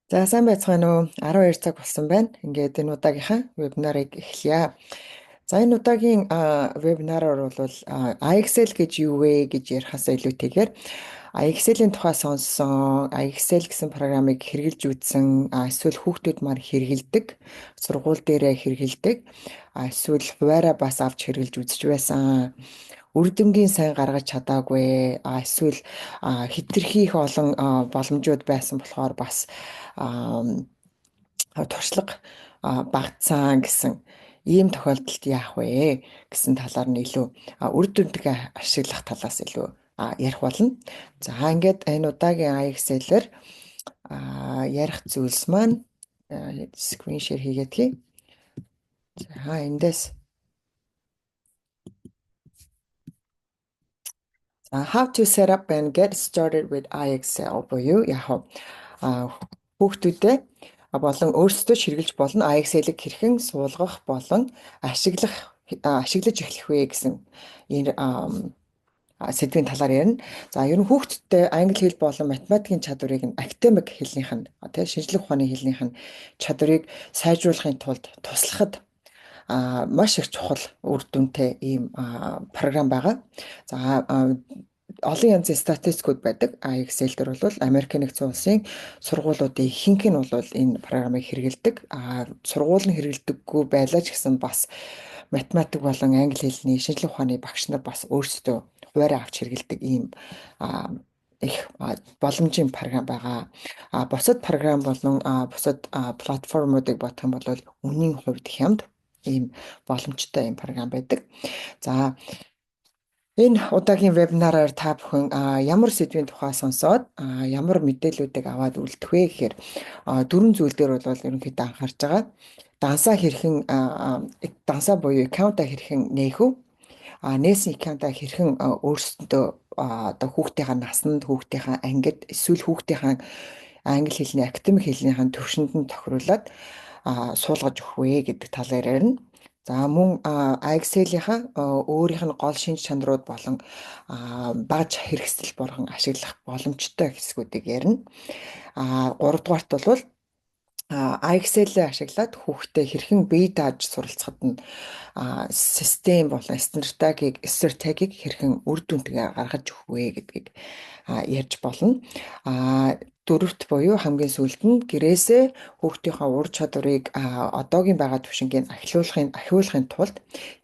За сайн байцгаана уу? 12 цаг болсон байна. Ингээд энэ удаагийнхаа вебинарыг эхлэе. За энэ удаагийн вебинараар бол IXL гэж юу вэ гэж ярихаасаа илүүтэйгээр IXL-ийн тухай сонссон, IXL гэсэн програмыг хэрэгжилж үзсэн, эсвэл хүүхдүүд маань хэрэгэлдэг, сургууль дээрээ хэрэгэлдэг, эсвэл хуваараа бас авч хэрэгжилж үзэж байсан. Үр дүнгийн сайн гаргаж чадаагүй, эсвэл хэтэрхий их олон боломжууд байсан болохоор бас туршлага багтсан гэсэн ийм тохиолдолд яах вэ гэсэн талаар нь илүү үр дүнтэй ашиглах талаас илүү ярих болно. За ингээд энэ удаагийн IXL-ээр ярих зүйлс маань screen share хийгээдгий. За эндээс how to set up and get started with IXL буюу яг хүүхдүүдэд болон өөрсдөө ширгэлж болно IXL-ийг хэрхэн суулгах болон ашиглаж эхлэх вэ гэсэн энэ сэдвийн талаар ярина. За ер нь хүүхдтэй англи хэл болон математикийн чадварыг нь академик хэлнийх нь шинжлэх ухааны хэлнийх нь чадварыг сайжруулахын тулд туслахад маш их чухал үр дүнтэй ийм програм байгаа. За олон янзын статистикуд байдаг. IXL дээр бол Америк нэгдсэн улсын сургуулиудын ихэнх нь бол энэ програмыг хэрэгэлдэг. Сургууль нь хэрэгэлдэггүй байлаа ч гэсэн бас математик болон англи хэлний шинжлэх ухааны багш нар бас өөрсдөө хуваараа авч хэрэгэлдэг ийм их боломжийн програм байгаа. Бусад програм болон бусад платформуудыг бодох юм бол үнийн хувьд хямд ийм боломжтой ийм програм байдаг. За энэ удаагийн вебинараар та бүхэн ямар сэдвийн тухай сонсоод ямар мэдээллүүдийг аваад үлдэх вэ гэхээр дөрвөн зүйл дээр бол ерөнхийдөө анхаарч байгаа. Дансаа буюу аккаунта хэрхэн нээх вэ? Нээсэн аккаунта хэрхэн өөрсөндөө одоо хүүхдийнхаа насанд, хүүхдийнхаа ангид, эсвэл хүүхдийнхаа англи хэлний академик хэлнийхэн төвшөнд нь тохируулаад суулгаж өгөх вэ гэдэг талаар ярина. За мөн IXL-ийнхаа өөрийнх нь гол шинж чанарууд болон багж хэрэгсэл болгон ашиглах боломжтой хэсгүүдийг ярина. Гуравдугаарт бол IXL-ийг ашиглаад хүүхдээ хэрхэн бие дааж суралцахад нь систем болон стратегийг хэрхэн үр дүнтэй гаргаж өгөх вэ гэдгийг ярьж болно. Дөрөвт буюу хамгийн сүүлд нь гэрээсээ хүүхдийнхээ ур чадварыг одоогийн байгаа түвшингийн ахиулахын тулд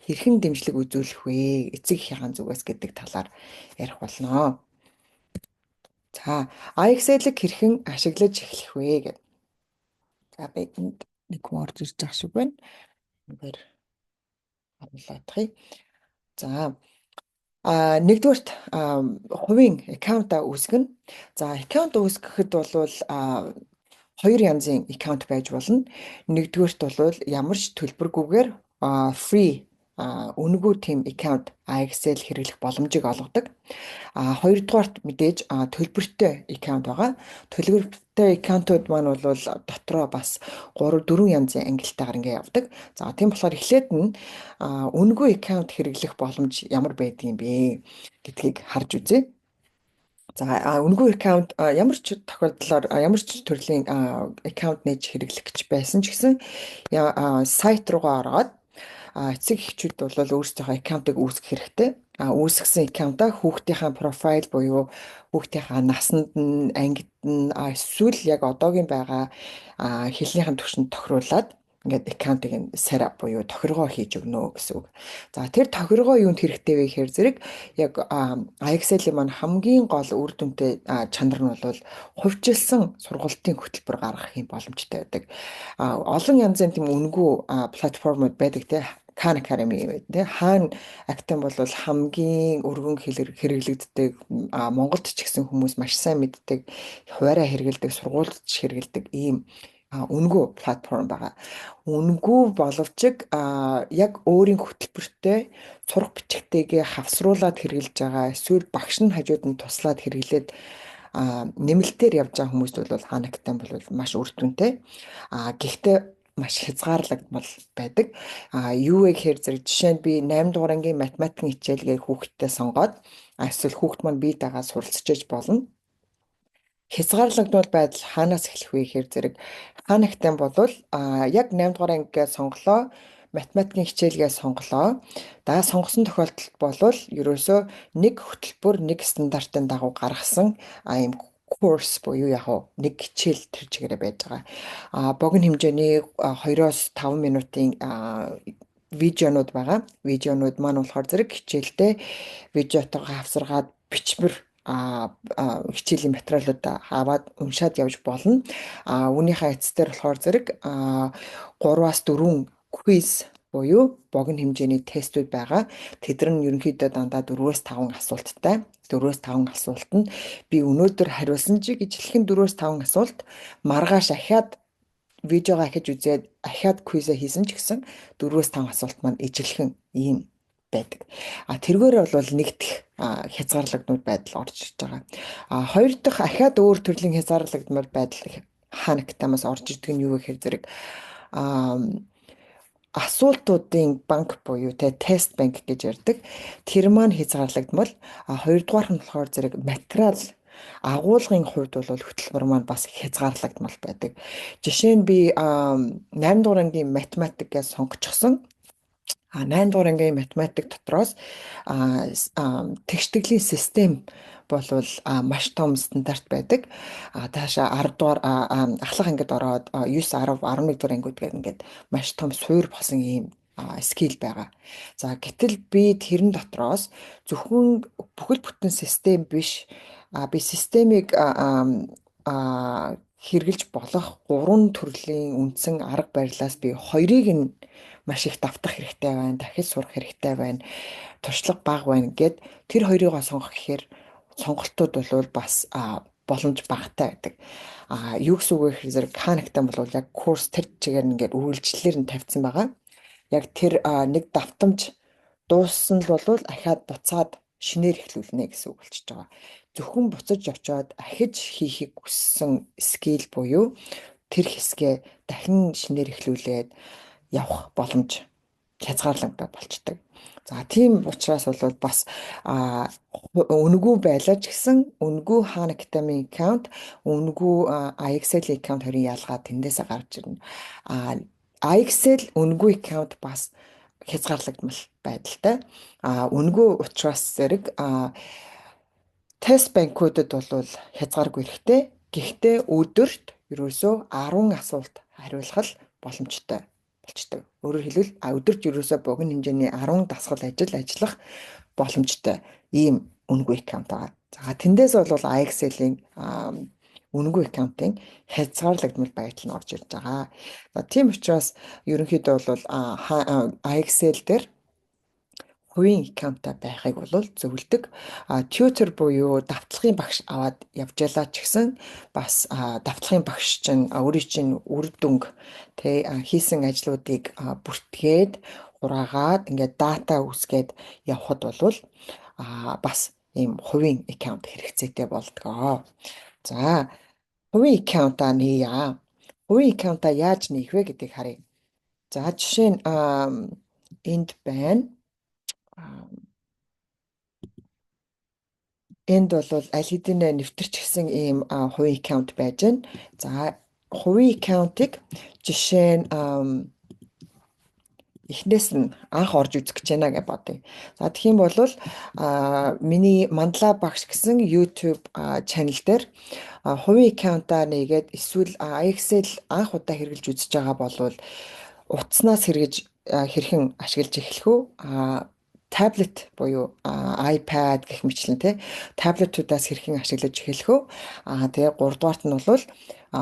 хэрхэн дэмжлэг үзүүлэх вэ? Эцэг эхийн зүгээс гэдэг талаар ярих болно. За, IXL-ийг хэрхэн ашиглаж эхлэх вэ гэдэг. За би нэг хүн орж ирж байгаа шиг байна. Ингээд харуулъя. За нэгдүгээрт хувийн аккаунта үүсгэнэ. За аккаунт үүсгэхэд бол хоёр янзын аккаунт байж болно. Нэгдүгээрт бол ямар ч төлбөргүйгээр free үнэгүй team аккаунт IXL хэрэглэх боломжийг олгодог. Хоёрдугаарт мэдээж төлбөртэй аккаунт байгаа. Төлбөртэй аккаунтууд маань бол дотроо бас 3-4 янзын ангилалтаар ингээ явдаг. За тийм болохоор эхлээд нь үнэгүй аккаунт хэрэглэх боломж ямар байдгийг бэ гэдгийг харж үзье. За үнэгүй аккаунт ямар ч тохиолдлоор ямар ч төрлийн аккаунт нээж хэрэглэх гэж байсан ч гэсэн сайт руугаа ороод эцэг эхчүүд бол өөрсдийнхөө аккаунтыг үүсгэх хэрэгтэй. Үүсгэсэн аккаунтаа хүүхдийнхээ профайл буюу хүүхдийнхээ насанд нь, ангид нь эсвэл яг одоогийн байгаа хэлнийхэн түвшинд тохируулаад ингээд аккаунтыг set up буюу тохиргоо хийж өгнө гэсэн үг. За тэр тохиргоо юунд хэрэгтэй вэ гэхээр зэрэг яг IXL-ийн маань хамгийн гол үр дүнтэй чанар нь бол хувьчилсан сургалтын хөтөлбөр гаргах юм боломжтой байдаг. Олон янзын тийм үнэгүй платформуд байдаг те. Khan Academy гэдэг тийм хаана актем бол хамгийн өргөн хэрэглэгддэг Монголд ч гэсэн хүмүүс маш сайн мэддэг хуваараа хэрэглэдэг сургуульд ч хэрэглэдэг ийм үнэгүй платформ байгаа. Үнэгүй боловч яг өөрийн хөтөлбөртэй сурах бичгтэйгээ хавсруулаад хэрэглэж байгаа эсвэл багш нь хажууд нь туслаад хэрэглээд нэмэлтээр явж байгаа хүмүүст бол Khan Academy бол маш үр дүнтэй. Гэхдээ маш хязгаарлагдмал байдаг. Юу вэ гэхээр зэрэг жишээ нь би 8 дугаар ангийн математикийн хичээлгээ хүүхдтэй сонгоод эсвэл хүүхд маань бие дагаад суралцж болно. Хязгаарлагдмал байдал хаанаас эхлэх вэ гэхээр зэрэг хаанагтай болвол яг 8 дугаар ангигээ сонголоо, математикийн хичээлгээ сонголоо. За сонгосон тохиолдолд болвол ерөөсөө нэг хөтөлбөр, нэг стандартын дагуу гаргасан ийм курс буюу яг нэг хичээл тэр чигээрээ байж байгаа. Богино хэмжээний 2-оос 5 минутын видеонууд байгаа. Видеонууд маань болохоор зэрэг хичээлдээ видеотойгоо хавсаргаад бичмэр хичээлийн материалууд аваад уншаад явж болно. Үүнийхээ эцэстээр болохоор зэрэг 3-аас 4 квиз буюу богино хэмжээний тестүүд байгаа. Тэд нар нь ерөнхийдөө дандаа 4-өөс 5 асуулттай. 4-өөс 5 асуулт нь би өнөөдөр хариулсан чи гэж хэлэхэд 4-өөс 5 асуулт маргааш ахиад видеогоо ахиж үзээд ахиад квизээ хийсэн ч гэсэн 4-өөс 5 асуулт маань ижилхэн ийм байдаг. Тэргээрээ бол нэгдэх хязгаарлагдмал байдал орж ирж байгаа. Хоёр дахь ахиад өөр төрлийн хязгаарлагдмал байдал хаанагтамаас орж ирдэг нь юу гэхээр зэрэг асуултуудын банк буюу тест банк гэж ярддаг. Тэр маань хязгаарлагдмал. Хоёрдугаар нь болохоор зэрэг материал агуулгын хувьд бол хөтөлбөр маань бас хязгаарлагдмал байдаг. Жишээ нь би 8 дугаар ангийн математик гэж сонгочихсон. 8 дугаар ангийн математик дотроос тэгштгэлийн систем болвол маш том стандарт байдаг. Таашаа 10 дугаар ахлах ангид ороод 9, 10, 11 дугаар ангиуд гэх ингээд маш том суур болсон ийм скил байгаа. За гэтэл би тэрэн дотроос зөвхөн бүхэл бүтэн систем биш. Би системийг хэрэгжилж болох 3 төрлийн үндсэн арга барилаас би хоёрыг нь маш их давтах хэрэгтэй байна, дахиж сурах хэрэгтэй байна, туршлага бага байна гэд тэр хоёрыг сонгох гэхээр сонголтууд бол бас боломж багатай байдаг. Юу гэсэн үг вэ гэхээр зэрэг хаанагтай бол яг курс тэр чигээр ингээд үргэлжлэлээр нь тавьсан байгаа. Яг тэр нэг давтамж дууссан л бол ахаад буцаад шинээр эхлүүлнэ гэсэн үг болчихж байгаа. Зөвхөн буцаж очиод ахиж хийхийг хүссэн скил буюу тэр хэсгээ дахин шинээр эхлүүлээд явах боломж хязгаарлагдаад болчдөг. За тийм учраас бол бас үнэгүй байлаа ч гэсэн үнэгүй Khan Academy аккаунт, үнэгүй IXL аккаунт хоёрын ялгаа тэндээсээ гарч ирнэ. IXL үнэгүй аккаунт бас хязгаарлагдмал байдалтай. Үнэгүй учраас зэрэг тест банкудад бол хязгааргүй хэрэгтэй. Гэхдээ өдөрт ерөөсөө 10 асуулт хариулах боломжтой болчтой. Өөрөөр хэлбэл өдөрт ерөөсөө богино хэмжээний 10 дасгал ажиллах боломжтой ийм үнэгүй аккаунт байгаа. За тэндээс бол IXL-ийн үнэгүй аккаунтын хязгаарлагдмал байдал нь орж ирж байгаа. За тийм учраас ерөнхийдөө бол IXL дээр хувийн аккаунтаа байхыг бол зөвлөдөг. Tutor буюу давтлагын багш аваад явж ялаа ч гэсэн бас давтлагын багш чинь өөрийн чинь үр дүнг хийсэн ажлуудыг бүртгээд хураагаад ингээд дата үсгээд явхад бол бас ийм хувийн аккаунт хэрэгцээтэй болдгоо. За хувийн аккаунтаа нээе. Хувийн аккаунтаа яаж нээх вэ гэдгийг харъя. За жишээ нь энд байна. Энд бол аль хэдийн нэвтэрч гисэн ийм хувийн аккаунт байж байна. За хувийн аккаунтыг жишээ нь эхнээс нь анх орж үзэх гэж байна гэж бодъё. За тэгэх юм бол миний Мандала багш гэсэн YouTube channel дээр хувийн аккаунтаа нээгээд эсвэл IXL анх удаа хэрэглэж үзэж байгаа бол утаснаас хэрхэн ашиглаж эхлэх үү? Таблет буюу iPad гэх мэтлэн таблетуудаас хэрхэн ашиглаж эхлэх үү? Тэгээ 3 дугаарт нь бол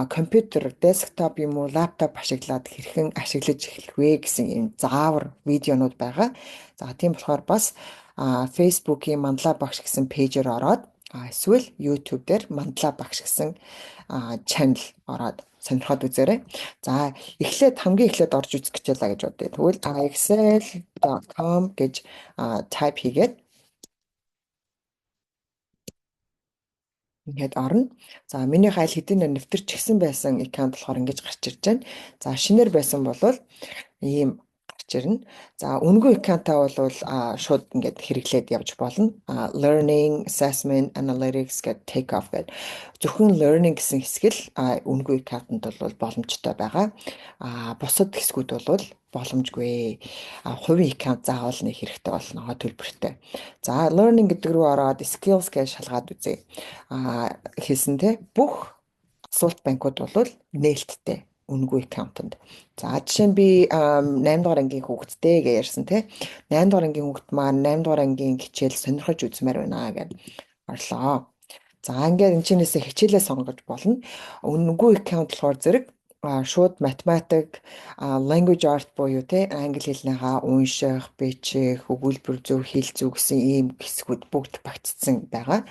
компьютер, десктоп юм уу, лаптоп ашиглаад хэрхэн ашиглаж эхлэх вэ гэсэн юм заавар видеонууд байгаа. За тийм болохоор бас Facebook-ийн Мандала багш гэсэн пэйжээр ороод эсвэл YouTube дээр Мандала багш гэсэн channel ороод сонирхоод үзээрэй. За хамгийн эхлээд орж үзэх гэж байлаа гэж бодъё. Тэгвэл ixl.com гэж type хийгээд ингээд орно. За минийх аль хэдийн нэвтэрч гисэн байсан аккаунт болохоор ингэж гарч ирж байна. За шинээр байсан бол ийм гарч ирнэ. За үнэгүй аккаунтаа бол шууд ингээд хэрэглээд явж болно. Learning, assessment, analytics гэдэг take off гэдэг. Зөвхөн learning гэсэн хэсэг л үнэгүй аккаунтанд бол боломжтой байгаа. Бусад хэсгүүд бол боломжгүй. Хувийн аккаунт заавал нэг хэрэгтэй болно төлбөртэй. За learning гэдэг рүү ороод skills гэж шалгаад үзье. Хэлсэн те бүх асуулт банкуд бол нээлттэй үнэгүй аккаунтанд. За жишээ нь би 8 дугаар ангийн хүүхэдтэй гэж ярьсан тий. 8 дугаар ангийн хүүхэд маань 8 дугаар ангийн хичээл сонирхож үзмээр байна гэж орлоо. За ингээд энэ чинээсээ хичээлээ сонгож болно. Үнэгүй аккаунт болохоор зэрэг шууд математик, language art буюу те англи хэлнийхаа унших, бичих, өгүүлбэр зөв, хэл зөв гэсэн ийм хэсгүүд бүгд багтцсан байгаа.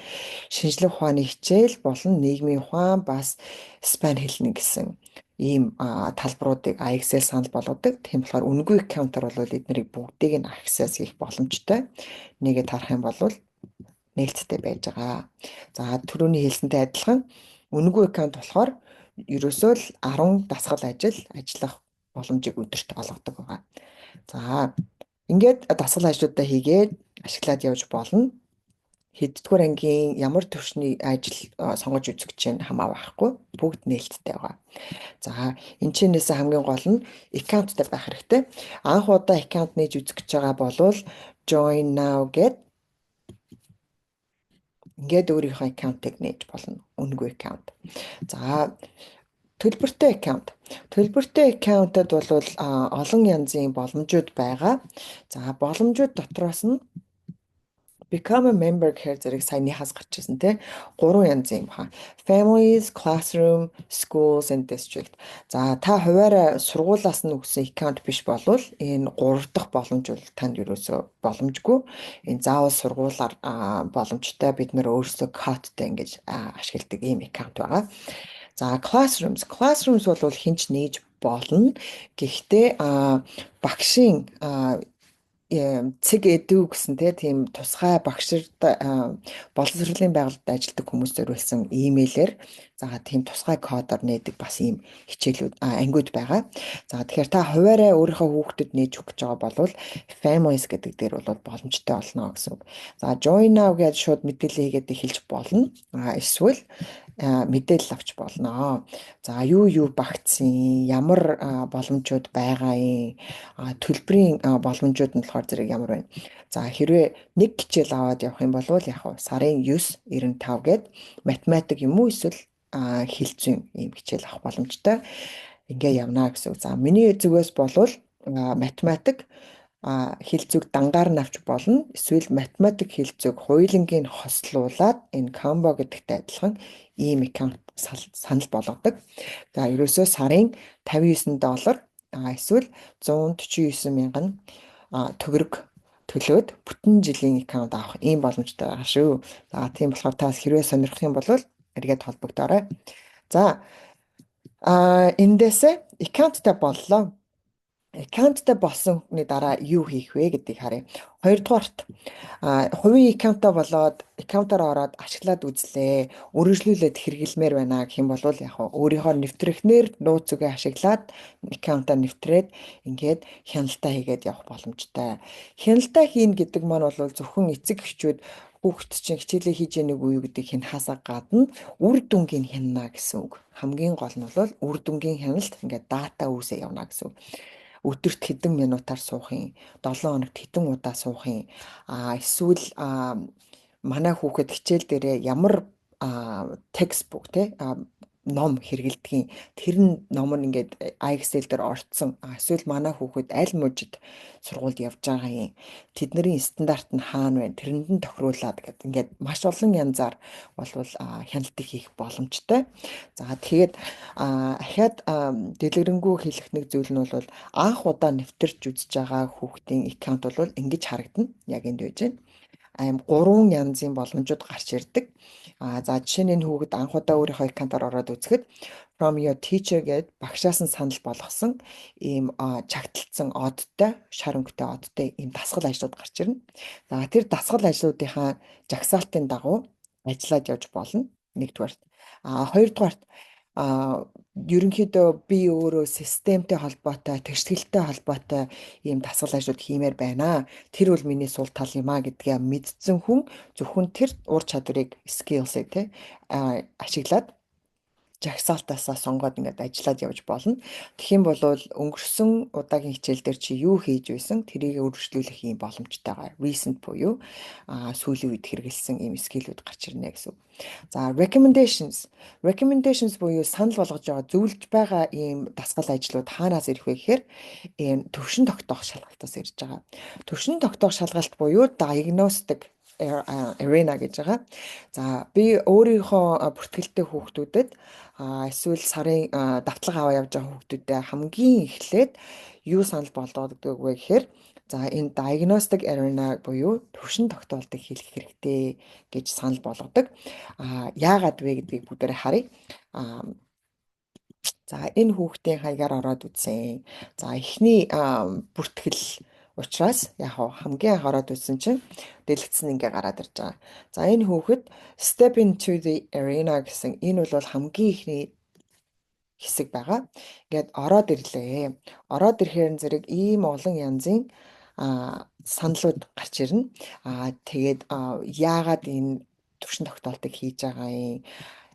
Шинжлэх ухааны хичээл болон нийгмийн ухаан бас Испани хэлний гэсэн ийм талбаруудыг Excel санал болгодог. Тийм болохоор үнэгүй аккаунтаар бол эднэрийг бүгдийг нь access хийх боломжтой. Нэгэд харах юм бол нээлттэй байж байгаа. За түрүүний хэлсэнтэй адилхан үнэгүй аккаунт болохоор ерөөсөө л 10 дасгал ажиллах боломжийг өдөрт олгодог байгаа. За ингээд дасгал ажлуудаа хийгээд ашиглаад явж болно. Хэддүгээр ангийн ямар төвшний ажил сонгож үзэх чинь хамаа байхгүй. Бүгд нээлттэй байгаа. За энэ чинээс хамгийн гол нь аккаунттай байх хэрэгтэй. Анх удаа аккаунт нээж үзэх гэж байгаа бол join now гэд ингээд өөрийнхөө аккаунтыг нээж болно. Үнэгүй аккаунт. За төлбөртэй аккаунт. Төлбөртэй аккаунтад бол олон янзын боломжууд байгаа. За боломжууд дотроос нь Become a member гэхээр зэрэг саяныхаас гарч ирсэн те 3 янзын юм хаа. Families, classroom, schools and district. За та хуваараа сургуулаас нь өгсөн аккаунт биш болвол энэ 3 дахь боломж бол танд ерөөсөө боломжгүй. Энэ заавал сургуулаар боломжтой бид нөр өөрсдөө кодтай ингэж ашигладаг ийм аккаунт байгаа. За classrooms бол хинч нээж болно. Гэхдээ багшийн цэг эдүү гэсэн тийм тусгай багширт боловсролын байгууллагад ажилладаг хүмүүс зориулсан имэйлээр за тийм тусгай кодоор нээдэг бас ийм хичээлүүд ангиуд байгаа. За тэгэхээр та хуваараа өөрийнхөө хүүхдэд нээж өгч байгаа бол families гэдэг дээр бол боломжтой болно гэсэн үг. За join now гэж шууд мэдээлэл хийгээд эхэлж болно. Эсвэл мэдээлэл авч болно. За юу багтсан, ямар боломжууд байгаа юм, төлбөрийн боломжууд нь болохоор зэрэг ямар байна. За хэрвээ нэг хичээл аваад явах юм бол яг сарын 9.95 гээд математик юм уу эсвэл хэл зүйн ийм хичээл авах боломжтой. Ингээ явна гэсэн үг. За миний зүгээс болвол математик хэл зүг дангаар нь авч болно. Эсвэл математик хэл зүг хуулингийн хослуулаад энэ combo гэдэгтэй адилхан ийм аккаунт санал болгодог. За ерөөсөө сарын $59 эсвэл 149 мянган төгрөг төлөөд бүтэн жилийн аккаунт авах ийм боломжтой байгаа шүү. За тийм болохоор та хэрвээ сонирхох юм бол эргээд холбогдоорой. За эндээсээ аккаунттай боллоо. Аккаунттай болсон хүний дараа юу хийх вэ гэдгийг харъя. Хоёрдугаарт хувийн аккаунтаа болоод аккаунтаар ороод ашиглаад үзлээ. Үргэлжлүүлээд хэрэглэмээр байна гэх юм бол яг өөрийнхөө нэвтрэхнэр нууц үгээ ашиглаад аккаунтаа нэвтрээд ингээд хяналтаа хийгээд явах боломжтой. Хяналтаа хийн гэдэг маань бол зөвхөн эцэг эхчүүд хүүхэд чинь хичээлээ хийж яах үгүй юу гэдэг хянахаасаа гадна үр дүнгийн хянана гэсэн үг. Хамгийн гол нь бол үр дүнгийн хяналт ингээд дата үүсээ явна гэсэн үг. Өдөрт хэдэн минутаар суух юм, 7 хоногт хэдэн удаа суух юм. Эсвэл манай хүүхэд хичээл дээрээ ямар текстбук те ном хэрэгэлдэг. Тэр ном нь ингээд Excel дээр орцсон. Эсвэл манай хүүхэд аль мужид сургуульд явж байгаа юм. Тэдний стандарт нь хаана вэ? Тэрэнд нь тохируулаад гэдэг. Ингээд маш олон янзаар болвол хяналтыг хийх боломжтой. За тэгээд ахаад дэлгэрэнгүй хэлэх нэг зүйл нь бол анх удаа нэвтэрч үзэж байгаа хүүхдийн аккаунт бол ингэж харагдана. Яг энд байж байна. 3 янзын боломжууд гарч ирдэг. За жишээ нь энэ хүүхэд анх удаа өөрийнхөө аккаунтаар ороод үзэхэд from your teacher гэд багшаас нь санал болгосон ийм чагталцсан одтой, шар өнгөтэй одтой ийм дасгал ажлууд гарч ирнэ. За тэр дасгал ажлуудынхаа жагсаалтын дагуу ажиллаад явж болно. Нэгдүгээр. Хоёрдугаар А ерөнхийдөө би өөрөө системтэй холбоотой, тэгшгэлтэй холбоотой ийм дасгал ажлууд хиймээр байна. Тэр бол миний сул тал юм а гэдгээ мэдсэн хүн зөвхөн тэр ур чадварыг skills-ыг те ашиглаад жагсаалтаасаа сонгоод ингээд ажиллаад явж болно. Тэгхийн бол өнгөрсөн удаагийн хичээл дээр чи юу хийж байсан тэрийг өргөжлүүлэх юм боломжтойгоо recent буюу сүүлийн үед хэрэгэлсэн ийм скиллүүд гарч ирнэ гэсэн. За recommendations. Recommendations буюу санал болгож байгаа зөвлөж байгаа ийм дасгал ажлууд хаанаас ирэх вэ гэхээр ийм төвшин тогтоох шалгалтаас ирж байгаа. Төвшин тогтоох шалгалт буюу diagnostic arena гэж байгаа. За би өөрийнхөө бүртгэлтэй хүүхдүүдэд эсвэл сарын давтлага аваа явж байгаа хүүхдүүдэд хамгийн эхлээд юу санал болгодог вэ гэхээр за энэ diagnostic arena буюу төвшин тогтоолтыг хийх хэрэгтэй гэж санал болгодог. Яагаад вэ гэдгийг бүгдээрээ харъя. А За энэ хүүхдийн хаягаар ороод үзсэн. За эхний бүртгэл учраас яг хамгийн анх ороод үзсэн чинь дэлгэцэн ингээ гараад ирж байгаа. За энэ хүүхэд Step into the Arena гэсэн энэ бол хамгийн ихний хэсэг байгаа. Ингээд ороод ирлээ. Ороод ирэхээр зэрэг ийм олон янзын саналуд гарч ирнэ. Тэгээд яагаад энэ төвшин тогтоолтыг хийж байгаа юм?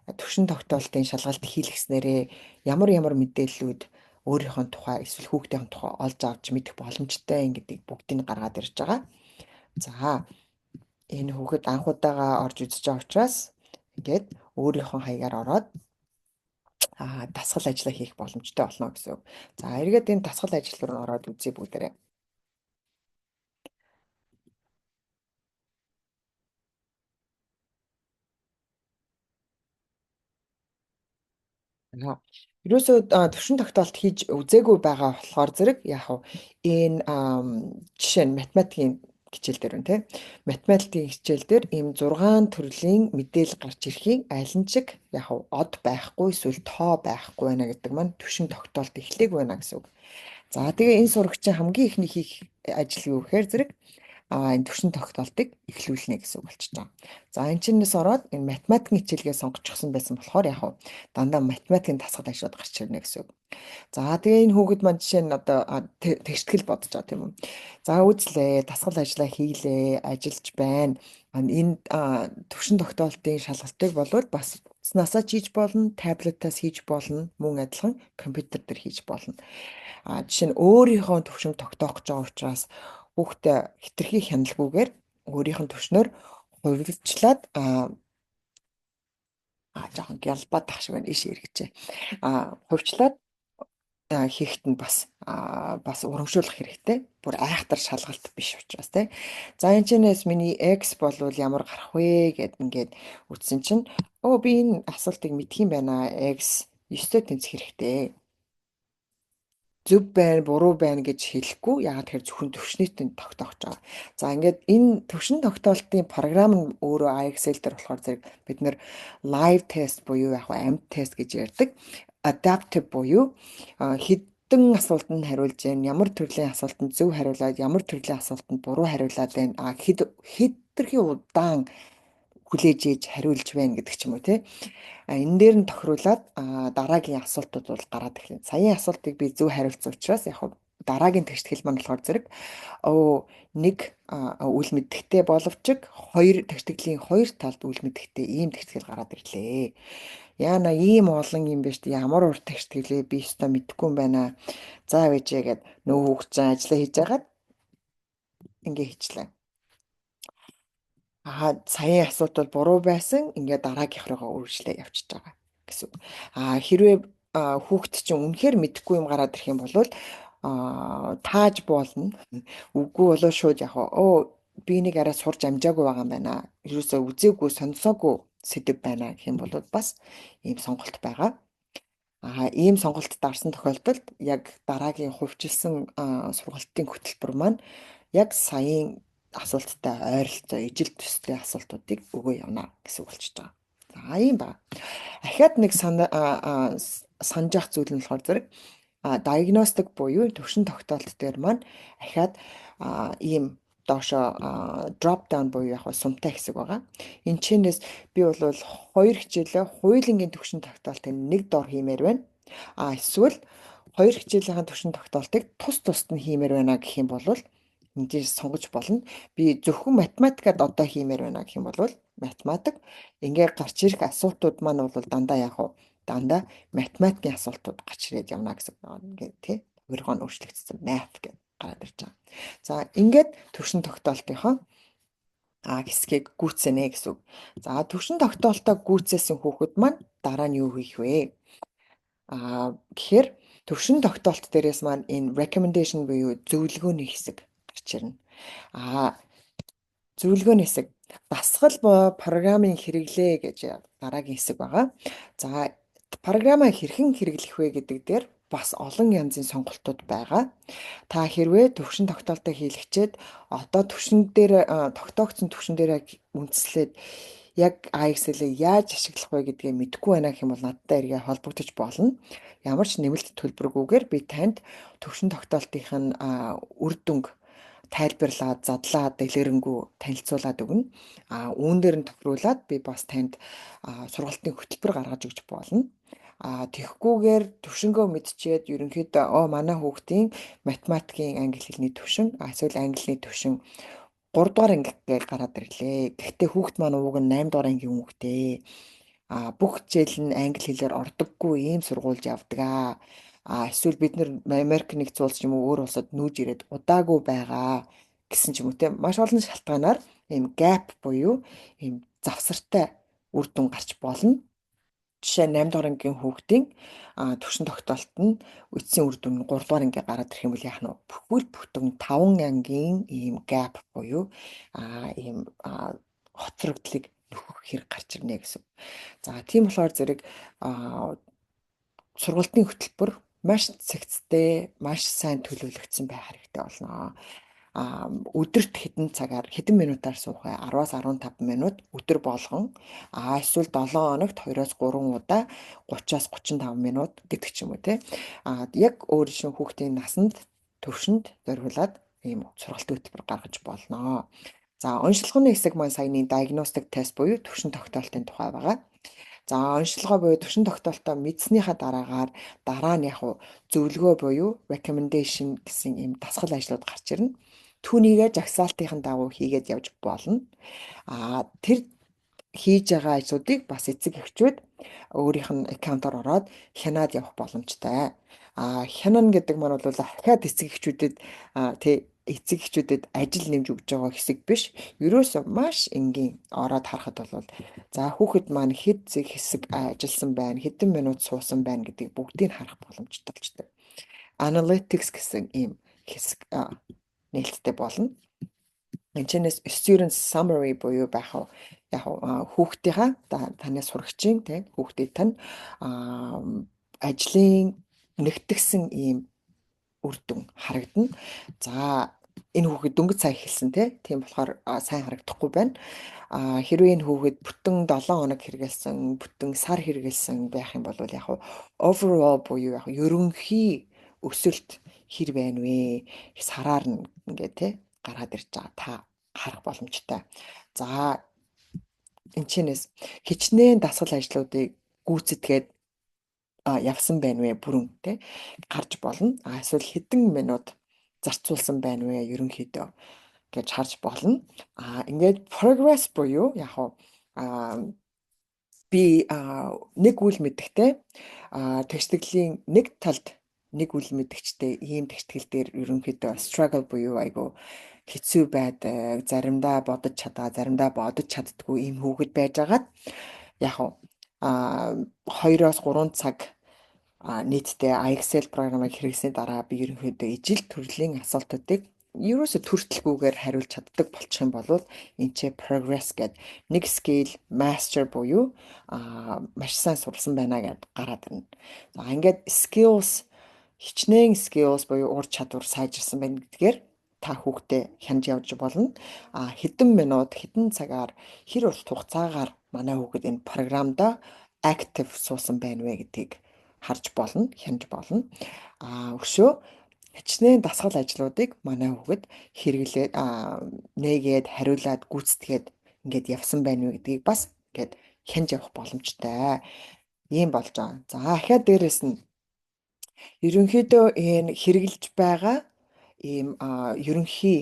Төвшин тогтоолтын шалгалт хийлгэснээрээ ямар мэдээллүүд өөрийнхөө тухай эсвэл хүүхдийн тухай олж авч мэдэх боломжтой юм гэдгийг бүгдийг гаргаад ирж байгаа. За энэ хүүхэд анх удаага орж үзэж байгаа учраас ингээд өөрийнхөө хаягаар ороод дасгал ажиллаа хийх боломжтой болно гэсэн үг. За эргээд энэ дасгал ажил руу ороод үзье бүгдээрээ. Ерөөсөө төвшин тогтоолт хийж үзээгүй байгаа болохоор зэрэг яг энэ жишээ нь математикийн хичээл дээр байна тийм. Математикийн хичээл дээр ийм 6 төрлийн мэдээлэл гарч ирэхийг аль нь ч яг од байхгүй эсвэл тоо байхгүй байна гэдэг маань төвшин тогтоолт эхлэх байна гэсэн үг. За тэгээ энэ сурагчийн хамгийн ихний хийх ажил юу гэхээр зэрэг энэ төвшин тогтоолтыг эхлүүлнэ гэсэн үг болчихж байгаа. За энэ чинээс ороод энэ математикийн хичээлгээ сонгочихсон байсан болохоор яг дандаа математикийн дасгал ажлууд гарч ирнэ гэсэн үг. За тэгээ энэ хүүхэд маань жишээ нь одоо тэгштгэл бодож байгаа тийм үү. За үзлээ, дасгал ажлаа хийлээ, ажиллаж байна. Энэ төвшин тогтоолтын шалгалтыг болвол бас утаснасаа хийж болно, таблетаас хийж болно, мөн адилхан компьютер дээр хийж болно. Жишээ нь өөрийнхөө төвшин тогтоох гэж байгаа учраас хүүхдээ хитрхи хяналтгүйгээр өөрийнх нь төвшнөр хувирчлаад жоохон гялбаад тах шиг байна иш эргэжээ. Хувьчлаад хийхэд нь бас урамшуулах хэрэгтэй. Бүр айхтар шалгалт биш учраас тий. За энэ чинээс миний X болвол ямар гарах вэ гэд ингээд үтсэн чинь би энэ асуултыг мэдх юм байна. X 9-тэй тэнцэх хэрэгтэй. Зөв байна, буруу байна гэж хэлэхгүй. Яагаад тэгэхээр зөвхөн төвшнийтэнд тогтоож байгаа. За ингээд энэ төвшин тогтоолтын програм нь өөрөө IXL дээр болохоор зэрэг бид нэр live test буюу яг амьд тест гэж ярьдаг. Adaptive буюу хэдэн асуултанд хариулж байна, ямар төрлийн асуултанд зөв хариулаад, ямар төрлийн асуултанд буруу хариулаад байна. Хэдэрхий удаан хүлээж ээж хариулж байна гэдэг ч юм уу тий. Энэ дээр нь тохируулаад дараагийн асуултууд бол гараад ирлээ. Саяын асуултыг би зөв хариулсан учраас яг дараагийн тэгштгэл маань болохоор зэрэг нэг үл мэддэхтэй боловч хоёр тэгштгэлийн хоёр талд үл мэддэхтэй ийм тэгштгэл гараад ирлээ. Яна ийм олон юм биш үү? Ямар урт тэгшгэлээ би өстой мэдэхгүй юм байна. За вэжээ гэд нөө хүүхдэн ажиллаа хийж байгаад ингээ хийчлээ. Саяын асуулт бол буруу байсан. Ингээд дараагийнх руугаа үргэлжлээ явчихж байгаа гэсэн. Хэрвээ хүүхэд чинь үнэхээр мэдэхгүй юм гараад ирэх юм бол тааж болно. Үгүй болоо шууд яг би нэг арай сурж амжаагүй байгаа юм байна. Ерөөсөө үзээгүй, сонсоогүй сэдв байна гэх юм бол бас ийм сонголт байгаа. Ийм сонголтод дарсан тохиолдолд яг дараагийн хувьчилсан сургалтын хөтөлбөр маань яг саяын асуулттай ойролцоо ижил төстэй асуултуудыг өгөө явна гэсэн үг болчихж байгаа. За ийм ба. Ахаад нэг санаж явах зүйл нь болохоор зэрэг диагностик буюу төвшин тогтоолт дээр маань ахаад ийм доошо drop down буюу яг сумтай хэсэг байгаа. Энэ чинээс би бол хоёр хичээлээ хуулийн түвшин тогтоолтыг нэг дор хиймээр байна. Эсвэл хоёр хичээлийн түвшин тогтоолтыг тус тусад нь хиймээр байна гэх юм бол эндээс сонгож болно. Би зөвхөн математикад одоо хиймээр байна гэх юм бол математик. Ингээд гарч ирэх асуултууд маань бол дандаа математикийн асуултууд гарч ирээд явна гэсэн ингээд тий. Өөрийнхөө өөрчлөгдсөн math гэж гараад ирж байгаа. За ингээд түвшин тогтоолтынхоо хэсгийг гүйцэнэ гэсэн үг. За түвшин тогтоолтоо гүйцээсэн хүүхэд маань дараа нь юу хийх вэ? Гэхээр төвшин тогтоолт дээрээс маань энэ recommendation буюу зөвлөгөөний хэсэг гарч ирнэ. Зөвлөгөөний хэсэг дасгал програмын хэрэглээ гэж дараагийн хэсэг байгаа. За програмаа хэрхэн хэрэглэх вэ гэдэг дээр бас олон янзын сонголтууд байгаа. Та хэрвээ төвшин тогтоолтоо хийлгчээд одоо төвшин дээр тогтоогдсон төвшин дээр үндэслээд яг AXL-ийг яаж ашиглах вэ гэдгээ мэдэхгүй байна гэх юм бол надтай эргээ холбогдож болно. Ямар ч нэмэлт төлбөргүйгээр би танд төвшин тогтоолтынх нь үр дүнг тайлбарлаад, задлаад, дэлгэрэнгүй танилцуулаад өгнө. Үүн дээр нь тохируулаад би бас танд сургалтын хөтөлбөр гаргаж өгч болно. Тэгэхгүйгээр төвшингөө мэдчихэд ерөнхийдөө манай хүүхдийн математикийн англи хэлний төвшин, эсвэл английн төвшин 3 дугаар анги гэж гараад ирлээ. Гэхдээ хүүхд маань ууг нь 8 дугаар ангийн хүүхдээ. Бүх хичээл нь англи хэлээр ордоггүй ийм сургуульд явдаг. Эсвэл бид нэр Америк нэгдсэн улс юм уу өөр улсад нүүж ирээд удаагүй байгаа гэсэн ч юм уу те маш олон шалтгаанаар ийм gap буюу ийм завсартай үр дүн гарч болно. Жишээ 8 дугаар ангийн хүүхдийн төвшин тогтоолт нь үтсийн үр дүн 3 дугаар анги гараад ирэх юм бол яах нь бүхэл бүтэн 5 ангийн ийм gap буюу ийм хоцрогдлыг нөхөх хэрэг гарч ирнэ гэсэн. За тийм болохоор зэрэг сургалтын хөтөлбөр маш цэгцтэй, маш сайн төлөвлөгдсөн байх хэрэгтэй болно. Өдөрт хэдэн минутаар суух вэ? 10-аас 15 минут өдөр болгон. Эсвэл 7 хоногт 2-оос 3 удаа 30-аас 35 минут гэдэг ч юм уу те. Яг өөр шин хүүхдийн насанд төвшөнд зориулаад ийм сургалтын хөтөлбөр гаргаж болно. За онцлогооны хэсэг маань саяны diagnostic test буюу төвшин тогтоолтын тухай байгаа. За онцлогоо буюу төвшин тогтоолтоо мэдснийхаа дараа нь зөвлөгөө буюу recommendation гэсэн ийм дасгал ажлууд гарч ирнэ. Түүнийгээ жагсаалтын дагуу хийгээд явж болно. Тэр хийж байгаа ажлуудыг бас эцэг эхчүүд өөрийнх нь аккаунтаар ороод хянаад явах боломжтой. Хянана гэдэг маань бол дахиад эцэг эхчүүдэд ажил нэмж өгж байгаа хэсэг биш. Ерөөсөө маш энгийн ороод харахад бол за хүүхэд маань хэд хэсэг ажилласан байна, хэдэн минут суусан байна гэдгийг бүгдийг харах боломжтой болчтой. Analytics гэсэн ийм хэсэг нээлттэй болно. Энэчнээс student summary буюу хүүхдийнхаа таны сурагчийн хүүхдийн тань ажлын нэгтгэсэн ийм үр дүн харагдана. За энэ хүүхэд дөнгөж сая эхэлсэн тийм болохоор сайн харагдахгүй байна. Хэрвээ энэ хүүхэд бүтэн 7 хоног хэрэгэлсэн, бүтэн сар хэрэгэлсэн байх юм бол overall буюу ерөнхий өсөлт хэр байна вэ? Сараар нь ингээд гараад ирж байгаа та харах боломжтой. За энэчнээс хичнээн дасгал ажлуудыг гүйцэтгээд явсан байна вэ бүрэн гарч болно. Эсвэл хэдэн минут зарцуулсан байна вэ ерөнхийдөө гэж харж болно. Ингээд progress буюу би нэг үйл мэдэгтэй тэгштгэлийн нэг талд нэг үйл мэдэгчтэй ийм тэгштгэл дээр ерөнхийдөө struggle буюу айгу хэцүү байдаг, заримдаа бодож чадаа, заримдаа бодож чаддгүй ийм хүүхэд байжгаад 2-оос 3 цаг нийтдээ AXL програмыг хэрэглэсний дараа би ерөнхийдөө ижил төрлийн асуултуудыг ерөөсө төртөлгүйгээр хариулж чаддаг болчих юм бол энэ ч progress гэдэг нэг skill master буюу маш сайн сурсан байна гэдээ гараад ирнэ. За ингээд skills хичнээн skills буюу ур чадвар сайжирсан байна гэдгээр та хүүхдээ хянж явж болно. Хэдэн минут, хэдэн цагаар хэр урт хугацаагаар манай хүүхэд энэ програмда active суусан байна вэ гэдгийг харж болно, хянж болно. Өшөө хичнээн дасгал ажлуудыг манай хүүхэд хэрэглээд нээгээд хариулаад гүйцэтгээд ингээд явсан байна уу гэдгийг бас ингээд хянж явах боломжтой. Ийм болж байгаа. За ахаад дээрэс нь ерөнхийдөө энэ хэрэгжилж байгаа ийм ерөнхий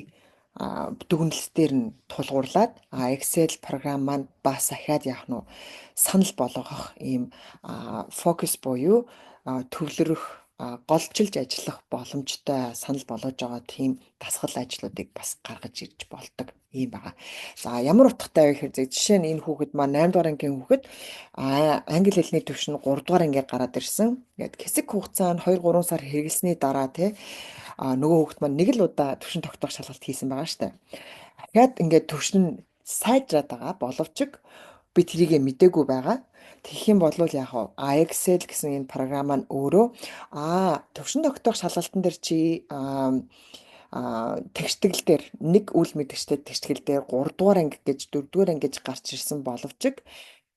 дүгнэлтээр нь тулгуурлаад Excel програм маань бас ахаад яах нь санал болгох ийм фокус буюу төвлөрөх голчилж ажиллах боломжтой санал болгож байгаа тийм дасгал ажлуудыг бас гаргаж ирж болдог юм байна. За ямар утгатай вэ гэхээр жишээ нь энэ хүүхэд маань 8 дугаар ангийн хүүхэд англи хэлний түвшин 3 дугаар ангийг гараад ирсэн. Ингээд хэсэг хугацаанд 2 3 сар хэрэглэсний дараа те нөгөө хүүхэд маань нэг л удаа түвшин тогтоох шалгалт хийсэн байгаа штэ. Ахаад ингээд түвшин нь сайжраад байгаа боловч би тэрийг мдээгүй байгаа. Тэгэх юм бол яах вэ? Excel гэсэн энэ програм маань өөрөө төвшин тогтоох шалгалтын дээр чи тэгштгэл дээр нэг үйл мэдгэжтэй тэгштгэл дээр 3 дугаар анги гэж 4 дугаар анги гэж гарч ирсэн боловч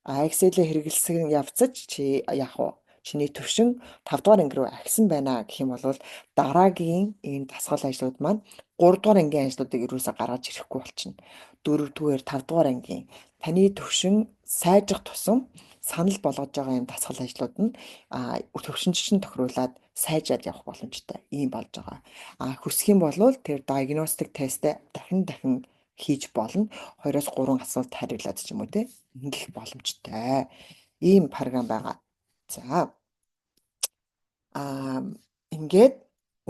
Excel-ийг хэрэглэсэн явцаж чи яах вэ? Чиний төвшин 5 дугаар анги руу ахисан байна гэх юм бол дараагийн энэ дасгал ажлууд маань 3 дугаар ангийн ажлуудыг ерөөсө гаргаж ирэхгүй болчихно. 4 дугаар 5 дугаар ангийн таны төвшин сайжрах тусам санал болгож байгаа юм дасгал ажлууд нь төвшин чинь тохируулаад сайжраад явах боломжтой. Ийм болж байгаа. Хүсэх юм бол тэр диагностик тестээ дахин хийж болно. 2-оос 3 асуулт хариулаад ч юм уу те. Ингэх боломжтой. Ийм програм байгаа. За. Ингээд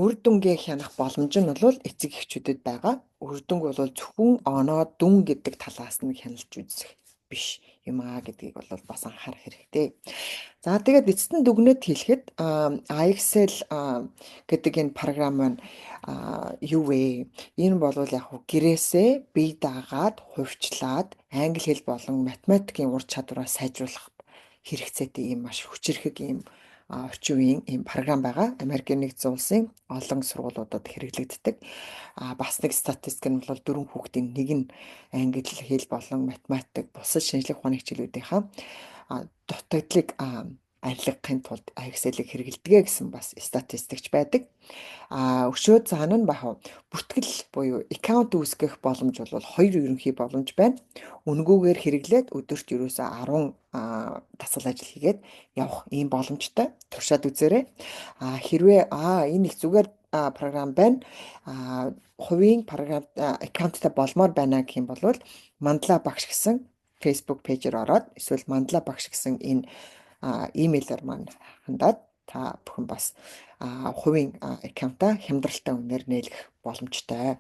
үр дүнгээ хянах боломж нь бол эцэг эхчүүдэд байгаа. Үр дүнг бол зөвхөн оноо дүн гэдэг талаас нь хяналж үзэх биш юм гэдгийг бол бас анхаарах хэрэгтэй. За тэгээд эцэст нь дүгнэлт хэлэхэд Excel гэдэг энэ програм маань юу вэ? Энэ бол яг гэрээсээ бие даагаад хувьчлаад англи хэл болон математикийн ур чадвараа сайжруулах хэрэгцээтэй ийм маш хүчирхэг ийм орчин үеийн ийм програм байгаа. Америкийн нэгдсэн улсын олон сургуулиудад хэрэглэгддэг. Бас нэг статистик нь бол 4 хүүхдийн нэг нь англи хэл болон математик бусад шинжлэх ухааны хичээлүүдийнхаа дутагдлыг арилгахын тулд Excel-ийг хэрэглэдэг гэсэн бас статистикч байдаг. Өшөө цаана нь бахав бүртгэл буюу аккаунт үүсгэх боломж бол 2 ерөнхий боломж байна. Үнгүүгээр хэрэглээд өдөрт ерөөсө 10 дасгал ажил хийгээд явах ийм боломжтой. Туршаад үзээрэй. Хэрвээ энэ их зүгээр програм байна. Хувийн програм аккаунттай болмоор байна гэх юм бол Мандала багш гэсэн Facebook пэйжээр ороод эсвэл Мандала багш гэсэн энэ имэйлээр маань хандаад та бүхэн бас хувийн аккаунтаа хямдралтай үнээр нээлгэх боломжтой.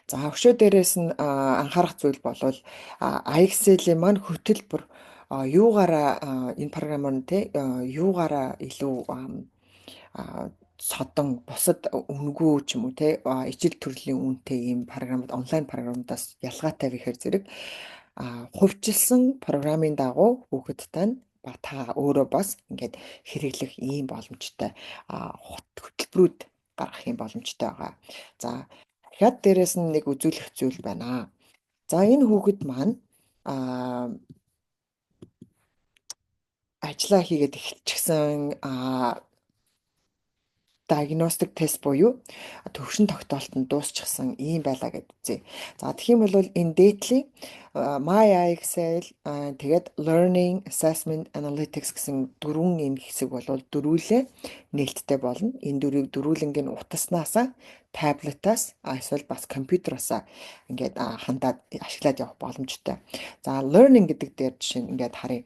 За өшөө дээрээс нь анхаарах зүйл болвол Excel-ийн маань хөтөлбөр юугаараа энэ програм нь те юугаараа илүү содон бусад үнгүй ч юм уу те ижил төрлийн үнэтэй ийм програмд онлайн програмдаас ялгаатай гэхээр зэрэг хувьчилсан програмын дагуу хүүхэд тань та өөрөө бас ингээд хэрэглэх ийм боломжтой хөтөлбөрүүд гаргах ийм боломжтой байгаа. За дахиад дээрэс нь нэг үзүүлэх зүйл байна. За энэ хүүхэд маань ажиллаа хийгээд эхэлчихсэн диагностик тест буюу төвшин тогтоолт нь дуусчихсан ийм байлаа гэж үзье. За тэгэх юм бол энэ дээдлийн My Excel тэгээд Learning Assessment Analytics гэсэн дөрвөн энэ хэсэг бол дөрвөлээ нээлттэй болно. Энэ дөрвийг дөрвөлнг нь утаснасаа таблетаас эсвэл бас компьютероос ингээд хандаад ашиглаад явах боломжтой. За learning гэдэг дээр жишээ нь ингээд харъя.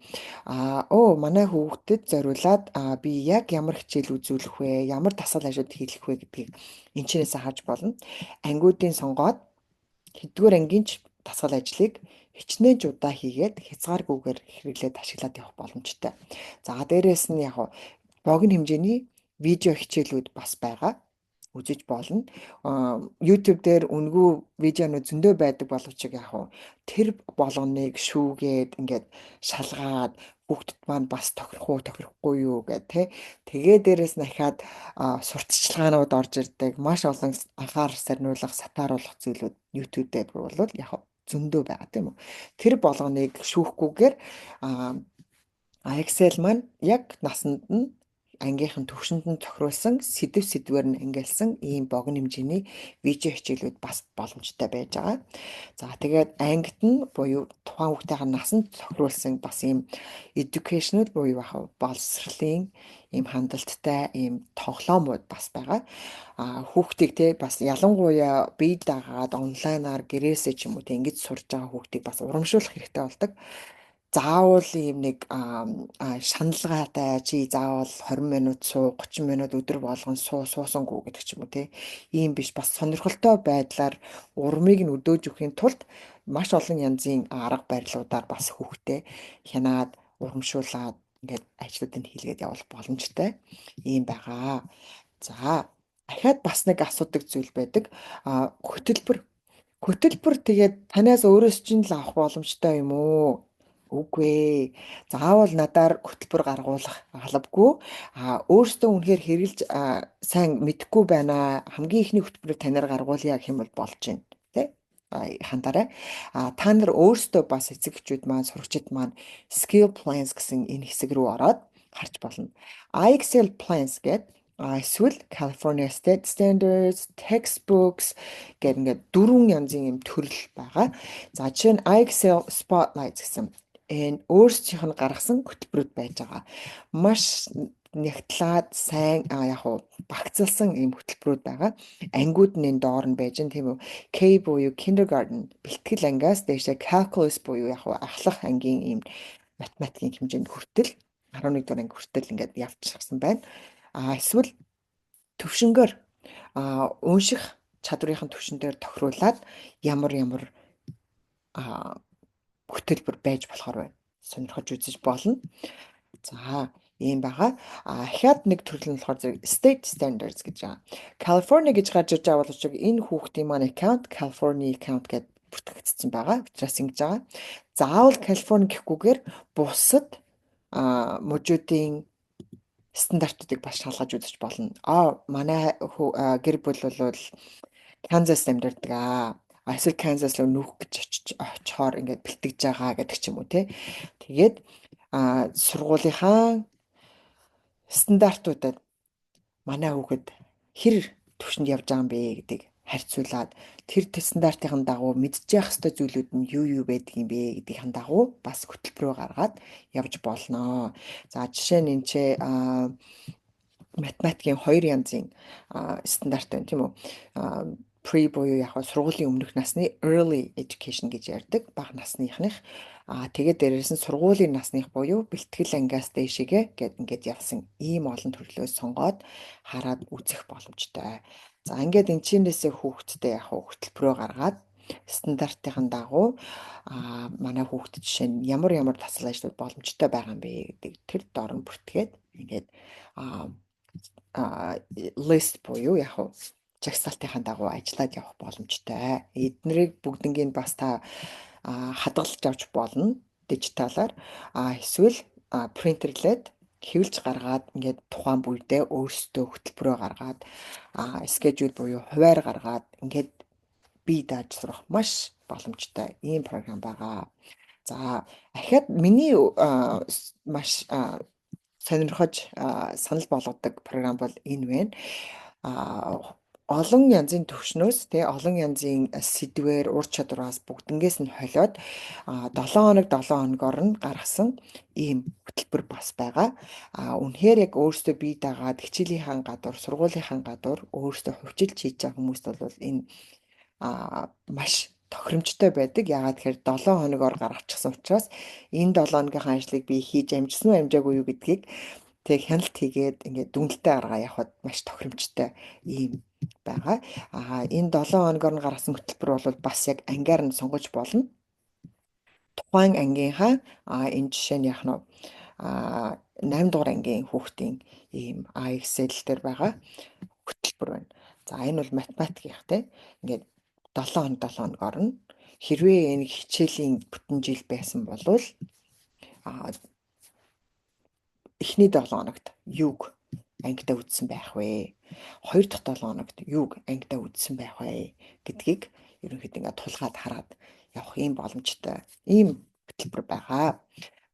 Манай хүүхдэд зориулаад би яг ямар хичээл үзүүлэх вэ? Ямар дасгал ажил хийх вэ гэдгийг энэчнээс хааж болно. Ангиудын сонгоод хэдгээр ангийн дасгал ажлыг хичнээн удаа хийгээд хязгааргүйгээр хэрэглээд ашиглаад явах боломжтой. За дээрэс нь яг богино хэмжээний видео хичээлүүд бас байгаа. Үзэж болно. YouTube дээр үнгүй видеонууд зөндөө байдаг боловч яг тэр болгоныг шүүгээд ингээд шалгаад хүүхдэд маань бас тохирохгүй юу гэх тэ. Тэгээ дээрэс нь ахаад сурталчилгаанууд орж ирдэг. Маш олон анхаар сарниулах, сатааруулах зүйлүүд YouTube дээр бол яг зөндөө байгаа тийм үү. Тэр болгоныг шүүхгүйгээр Excel маань яг насанд нь ангийнхан төвшөнд нь тохируулсан сэдвээр нь ангилсан ийм богино хэмжээний видео хичээлүүд бас боломжтой байж байгаа. За тэгээд ангид нь буюу тухайн хүүхдийн насанд тохируулсан бас ийм educational буюу яг боловсролын ийм хандлттай ийм тоглоомууд бас байгаа. Хүүхдийг те бас ялангуяа бие даагаад онлайнаар гэрээсээ ч юм уу те ингэж сурж байгаа хүүхдийг бас урамшуулах хэрэгтэй болдог. Заавал ийм нэг шаналгаатай чи заавал 20 минут суу 30 минут өдөр болгон суусангүй гэдэг ч юм уу те ийм биш бас сонирхолтой байдлаар урмыг нь өдөөж өхийн тулд маш олон янзын арга барилуудаар бас хүүхдээ хянаад урамшуулад ингээд ажлуудыг хийлгээд явах боломжтой ийм байгаа. За дахиад бас нэг асуудаг зүйл байдаг. Хөтөлбөр тэгээд танаас өөрөөс чинь л авах боломжтой юм уу? Үгүй ээ. Заавал надаар хөтөлбөр гаргуулах албагүй. Өөртөө үнэхээр хэрэгжилж сайн мэдэхгүй байна. Хамгийн ихний хөтөлбөрийг танаар гаргуулъя гэх юм бол болж байна. Тэ? Хантаарай. Та нар өөртөө бас эцэг эхчүүд маань, сурагчид маань skill plans гэсэн энэ хэсэг рүү ороод харж болно. IEXCEL plans гэдэг эсвэл California State Standards, textbooks гэх ингээд 4 янзын юм төрөл байгаа. За жишээ нь IEXCEL Spotlight гэсэн энэ өөрсдийнх нь гаргасан хөтөлбөрүүд байж байгаа. Маш нягтлаад сайн яг уу багцлсан ийм хөтөлбөрүүд байгаа. Ангиуд нь энэ доор нь байж гэн тийм үү. K буюу kindergarten бэлтгэл ангиас дээшээ calculus буюу яг уу ахлах ангийн ийм математикийн хэмжээнд хүртэл 11 дугаар анги хүртэл ингээд явчихсан байна. Эсвэл төвшнгөөр унших чадварынхын төвшин дээр тохируулаад ямар хөтөлбөр байж болохоор байна. Сонирхож үзэж болно. За ийм байгаа. Ахаад нэг төрөл нь болохоор зэрэг state standards гэж байгаа. California гэж гарч ирж байгаа боловч энэ хүүхдийн маань account California account гэдээ бүртгэгдсэн байгаа. Учраас ингэж байгаа. Заавал California гэхгүйгээр бусад мужуудын стандартуудыг бас шалгаж үзэж болно. Манай гэр бүл бол Kansas амьдардаг. Эсвэл Kansas руу нүүх гэж очихоор ингээд бэлтгэж байгаа гэдэг ч юм уу те. Тэгээд сургуулийнхаа стандартуудад манай хүүхэд хэр төвшөнд явж байгаа юм бэ гэдгийг харьцуулаад тэр стандартын дагуу мэдчих ёстой зүйлүүд нь юу байдаг юм бэ гэдгийн дагуу бас хөтөлбөрөө гаргаад явж болно. За жишээ нь энэ ч математикийн 2 янзын стандарт байна тийм үү? Pre буюу яг сургуулийн өмнөх насны early education гэж ярьдаг бага насныхных. Тэгээд дээрээс нь сургуулийн насных буюу бэлтгэл ангиас дээшээгээ ингээд явсан ийм олон төрлөөс сонгоод хараад үзэх боломжтой. За ингээд энэ чинээсээ хүүхдтэй яг хөтөлбөрөө гаргаад стандартын дагуу манай хүүхдэд жишээ нь ямар дасгал ажлууд боломжтой байгаа юм бэ гэдэг тэр доор нь бүртгээд ингээд list буюу яг жагсаалтын дагуу ажиллаад явах боломжтой. Эднэрийг бүгднийг бас та хадгалж авч болно дижиталаар. Эсвэл принтерлээд хэвлж гаргаад ингээд тухайн бүйдээ өөрсдөө хөтөлбөрөө гаргаад schedule буюу хуваар гаргаад ингээд бие дааж сурах маш боломжтой ийм програм байгаа. За ахаад миний маш сонирхож санал болгодог програм бол энэ байна. Олон янзын төвшнөөс олон янзын сэдвээр ур чадвараас бүгднгээс нь холиод 7 хоногор нь гаргасан ийм хөтөлбөр бас байгаа. Үнэхээр яг өөрсдөө бие даагаад хичээлийнхаа гадуур, сургуулийнхаа гадуур өөрсдөө хувьчилж хийж байгаа хүмүүст бол энэ маш тохиромжтой байдаг. Яагаад тэгэхээр 7 хоногор гаргачихсан учраас энэ 7 хоногийнхаа ажлыг би хийж амжсан уу, амжаагүй юу гэдгийг тэг хяналт хийгээд ингээд дүнэлтээ гаргаа явахад маш тохиромжтой ийм байгаа. Энэ 7 хоногор нь гаргасан хөтөлбөр бол бас яг ангиар нь сонгож болно. Тухайн ангийнхаа энэ жишээ нь яг нь 8 дугаар ангийн хүүхдийн ийм IEXCEL дээр байгаа хөтөлбөр байна. За энэ бол математикийнх ингээд 7 хоногор нь хэрвээ энэ хичээлийн бүтэн жил байсан бол эхний 7 хоногт юуг ангидаа үзсэн байх вэ? 2 дахь 7 хоногт юуг ангидаа үзсэн байх вэ гэдгийг ерөнхийдөө ингээд тулгаад хараад явах ийм боломжтой ийм хөтөлбөр байгаа.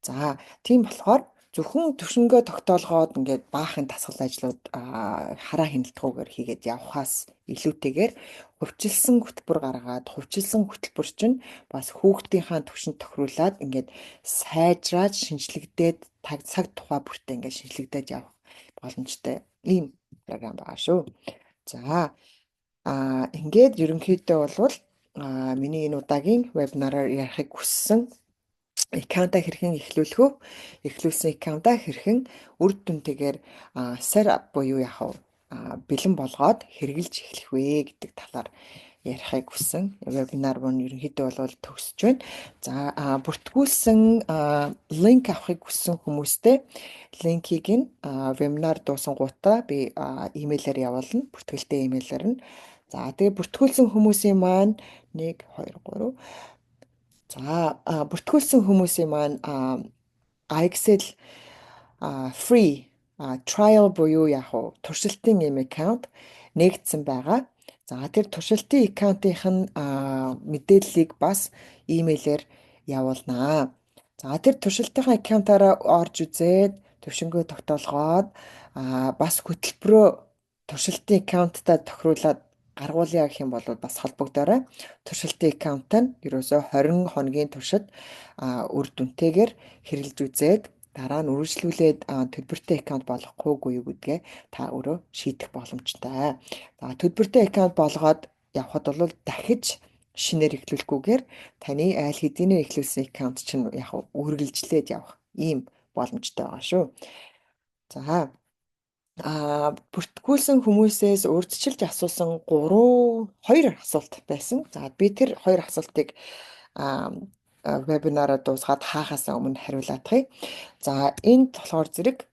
За тийм болохоор Зөвхөн төвшнгөө тогтоолгоод ингээд баахан дасгал ажлууд хараа хяналтгүйгээр хийгээд явхаас илүүтэйгээр хувьчилсан хөтөлбөр гаргаад хувьчилсан хөтөлбөр чинь бас хүүхдийнхаа төвшөнд тохируулаад ингээд сайжраад шинжлэгдээд цаг тухай бүртээ ингээд шинжлэгдээд явах боломжтой ийм програм байгаа шүү. За ингээд ерөнхийдөө болвол миний энэ удаагийн вебинараар ярихыг хүссэн аккаунтаа хэрхэн эхлүүлэх вэ? Эхлүүлсэн аккаунтаа хэрхэн үр дүнтэйгээр сар буюу яг бэлэн болгоод хэрэгжилж эхлэх вэ гэдэг талаар ярихыг хүссэн. Вебинар мөн ерөнхийдөө бол төгсөж байна. За бүртгүүлсэн линк авахыг хүссэн хүмүүстээ линкийг нь вебинар дуусангуудаа би имэйлээр явуулна. Бүртгэлтэй имэйлээр нь. За тэгээ бүртгүүлсэн хүмүүсийн маань 1 2 3 За бүртгүүлсэн хүмүүсийн маань Excel free trial буюу яг туршилтын юм аккаунт нэгдсэн байгаа. За тэр туршилтын аккаунтынх нь мэдээллийг бас имэйлээр явуулнаа. За тэр туршилтын аккаунтаараа орж үзээд төвшнгөө тогтоолгоод бас хөтөлбөрөө туршилтын аккаунттай тохируулаад гаргуулъя гэх юм бол бас холбогдоорой. Туршилтын аккаунт нь ерөөсөө 20 хоногийн туршид үр дүнтэйгээр хэрэгжилж үзээд дараа нь үргэлжлүүлээд төлбөртэй аккаунт болохгүй юу гэдгээ та өөрөө шийдэх боломжтой. За төлбөртэй аккаунт болгоод явхад бол дахиж шинээр эхлүүлэхгүйгээр таны айл хэдийнэ эхлүүлсэн аккаунт чинь яг үргэлжлээд явах ийм боломжтой байгаа шүү. За бүртгүүлсэн хүмүүсээс урьдчилж асуусан 2 асуулт байсан. За би тэр 2 асуултыг вебинараа дуусгаад хаахаасаа өмнө хариулаадахыг. За энд болохоор зэрэг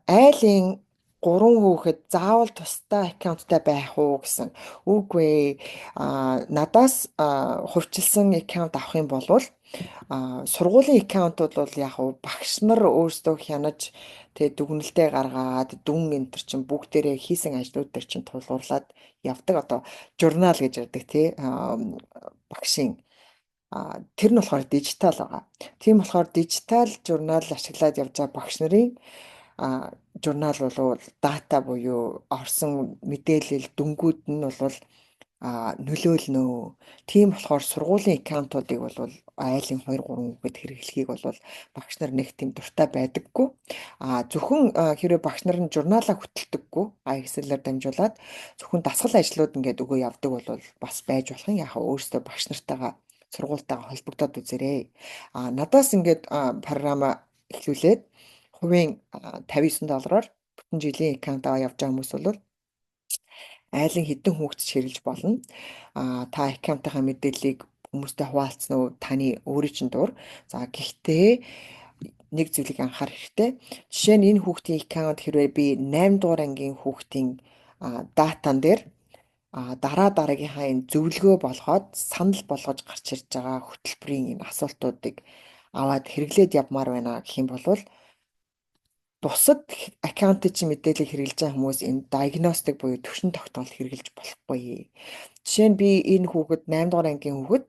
айлын 3 хүүхэд заавал тусдаа аккаунттай байх уу гэсэн. Үгүй надаас хувьчилсан аккаунт авах юм бол сургуулийн аккаунтууд бол яг багш нар өөрсдөө хянаж тэгээ дүгнэлтээ гаргаад дүн энтер чинь бүгдээрээ хийсэн ажлууд дээр чинь тулгуурлаад явдаг. Одоо журнал гэж ярддаг тий багшийн тэр нь болохоор дижитал байгаа. Тийм болохоор дижитал журнал ашиглаад явж байгаа багш нарын журнал бол дата буюу орсон мэдээлэл дүнгууд нь бол нөлөөлнө. Тийм болохоор сургуулийн аккаунтуудыг бол айлын 2 3 хүүхэд хэрэглэхийг бол багш нар нэг тийм дуртай байдаггүй. Зөвхөн хэрэв багш нар нь журнаалаа хөтэлдэггүй Excel-ээр дамжуулаад зөвхөн дасгал ажлууд ингээд өгөө явдаг бол бас байж болох юм. Яг өөрөөсөө багш нартайгаа сургуультайгаа холбогдоод үзээрэй. Надаас ингээд програма эхлүүлээд хувийн $59-оор бүтэн жилийн аккаунтаа явж байгаа хүмүүс бол айлын хэдэн хүүхэд хэрэглэж болно. Та аккаунтынхаа мэдээллийг хүмүүстэй хуваалцсан уу? Таны өөрийн чинь дур. За гэхдээ нэг зүйлийг анхаарах хэрэгтэй. Жишээ нь энэ хүүхдийн аккаунт хэрвээ би 8 дугаар ангийн хүүхдийн датан дээр дараагийнхаа энэ зөвлөгөө болгоод санал болгож гарч ирж байгаа хөтөлбөрийн энэ асуултуудыг аваад хэрэглээд явмаар байна гэх юм бол бусад аккаунтын чинь мэдээлэл хэрэглэж байгаа хүмүүс энэ диагностик буюу төвшин тогтоолт хэрэглэж болохгүй. Жишээ нь би энэ хүүхэд 8 дугаар ангийн хүүхэд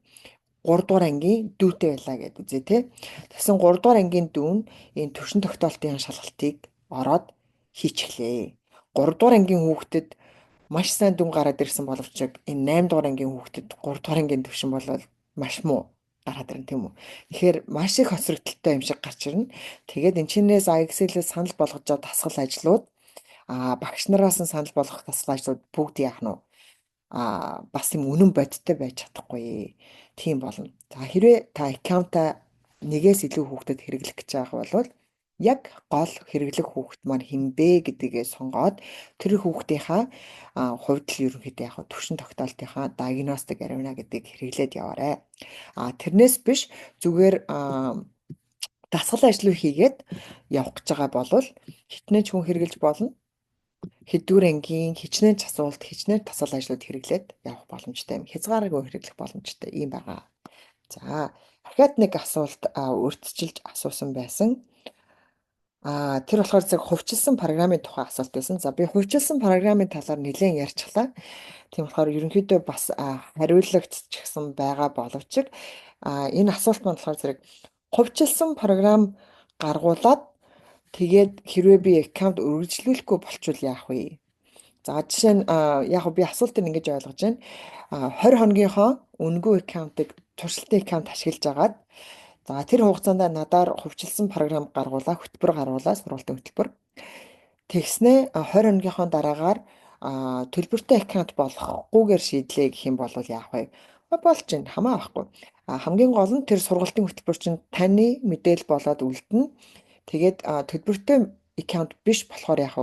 3 дугаар ангийн дүүтэй байлаа гэдэг үзье тий. Тэгсэн 3 дугаар ангийн дүү нь энэ төвшин тогтоолтын шалгалтыг ороод хийчихлээ. 3 дугаар ангийн хүүхдэд маш сайн дүн гараад ирсэн боловч энэ 8 дугаар ангийн хүүхдэд 3 дугаар ангийн төвшин бол маш муу гараад ирнэ тийм үү. Тэгэхээр маш их хоцрогдолтой юм шиг гарч ирнэ. Тэгээд энэ чинээс Excel-ээс санал болгож байгаа дасгал ажлууд багш нараас нь санал болгох дасгал ажлууд бүгд яах нь бас юм үнэн бодиттой байж чадахгүй. Тийм болно. За хэрвээ та аккаунтаа нэгээс илүү хүүхдэд хэрэглэх гэж байгаа бол яг гол хэрэглэх хүүхэд маань хинбэ гэдгээ сонгоод тэр хүүхдийнхаа хувьд л ерөнхийдөө яг төвшин тогтоолтынхаа диагностик ариуна гэдгийг хэрэглээд яваарай. Тэрнээс биш зүгээр дасгал ажлыг хийгээд явах гэж байгаа бол хитнээ ч хүн хэрэглэж болно. Хэдвэр ангийн хичнээн асуулт, хичнээн тасгал ажлууд хэрэглээд явах боломжтой юм. Хязгааргүй хэрэглэх боломжтой юм байгаа. За дахиад нэг асуулт урьдчилж асуусан байсан. Тэр болохоор зөв хувьчилсан програмын тухай асуулт байсан. За би хувьчилсан програмын талаар нэлээд ярьчихлаа. Тийм болохоор ерөнхийдөө бас хариулагдчихсан байгаа боловч энэ асуулт маань болохоор зэрэг хувьчилсан програм гаргуулад тэгээд хэрвээ би аккаунт үргэлжлүүлэхгүй болчвол яах вэ? За жишээ нь яг би асуултыг ингэж ойлгож байна. 20 хоногийнхоо үнэгүй аккаунтыг туршилтын аккаунт ашиглаж агаад за тэр хугацаанд надаар хувьчилсан програм гаргуулаа, хөтөлбөр гаргуулаа, сургалтын хөтөлбөр. Тэгснээ 20 хоногийнхоо дараагаар төлбөртэй аккаунт болохгүйгээр шийдлээ гэх юм бол яах вэ? Болж байна. Хамаа байхгүй. Хамгийн гол нь тэр сургалтын хөтөлбөр чинь таны мэдээлэл болоод үлдэнэ. Тэгээд төлбөртэй аккаунт биш болохоор яг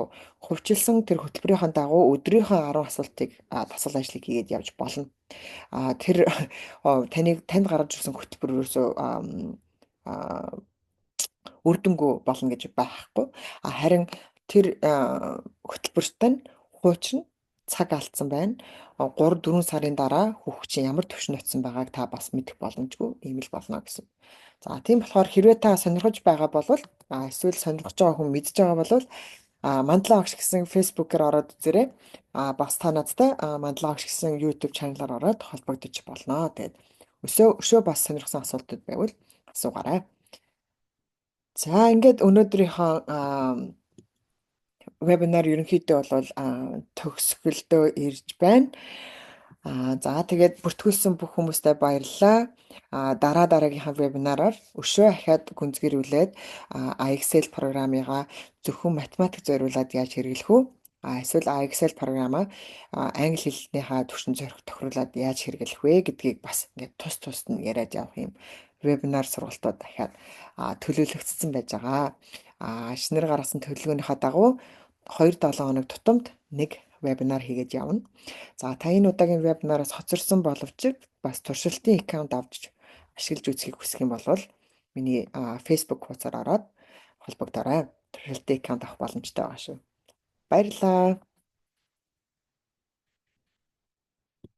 хувьчилсан тэр хөтөлбөрийнхаа дагуу өдрийнхөө 10 асуултыг дасгал ажлыг хийгээд явж болно. Тэр танд гаргаж ирсэн хөтөлбөрөөсөө үр дүнгүй болно гэж байхгүй. Харин тэр хөтөлбөрт нь хуучин цаг алдсан байна. 3-4 сарын дараа хүүхд чинь ямар төвшөнд очсон байгааг та бас мэдэх боломжгүй ийм л болно гэсэн. За тийм болохоор хэрвээ та сонирхож байгаа бол эсвэл сонирхож байгаа хүн мэдж байгаа бол Мандлаа багш гэсэн фэйсбүүкээр ороод үзээрэй. Бас та надтай Мандлаа багш гэсэн YouTube чаналаар ороод холбогдож болно. Тэгээд өшөө бас сонирхсан асуултууд байвал асуугаарай. За ингээд өнөөдрийнхөө вебинар ерөнхийдөө бол төгсгөлдөө ирж байна. За тэгээд бүртгүүлсэн бүх хүмүүстээ баярлалаа. Дараагийнхаа вебинараар өшөө ахаад гүнзгийрүүлээд Excel програмыгаа зөвхөн математик зориулаад яаж хэрэглэх вэ? Эсвэл Excel програмаа англи хэлнийхаа түвшин тохируулаад яаж хэрэглэх вэ гэдгийг бас ингээд тус нь яриад явах юм вебинар сургалтууд дахиад төлөвлөгдсөн байж байгаа. Шинээр гаргасан төлөвлөгөөнийхөө дагуу 2-7 хоног тутамд нэг вебинар хийгээд явна. За та энэ удаагийн вебинараас хоцорсон боловч бас туршилтын аккаунт авч ашиглаж үзхийг хүсэх юм бол миний Facebook хуудасаар ороод холбогдорой. Туршилтын аккаунт авах боломжтой байгаа шүү. Баярлалаа.